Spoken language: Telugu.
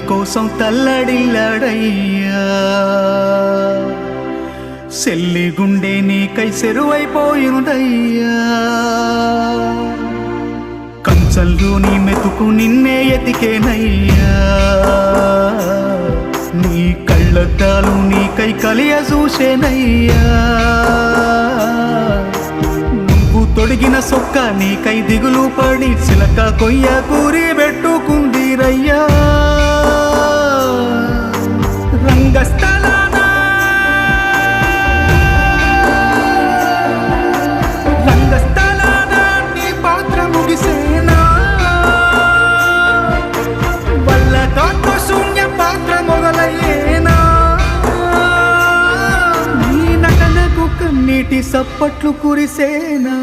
కోసం తల్లడిల్లాడయ్యా సెల్లి గుండె నీకై సెరువైపోయిందయ్యా కంచంలోని మెతుకు నిన్నే ఎతికేనయ్యా నీ కళ్ళద్దాలు నీకై కలియ చూసేనయ్యా నువ్వు తొడిగిన సొక్క నీకై దిగులు పడి చిలక కొయ్య కూరి పెట్టుకుందిరయ్యా రంగస్థలాన నీ పాత్ర ముగిసేనా వల్ల కాతో శూన్య పాత్ర మొదలయ్యేనా నీ నటనకు కన్నీటి సప్పట్లు కురిసేనా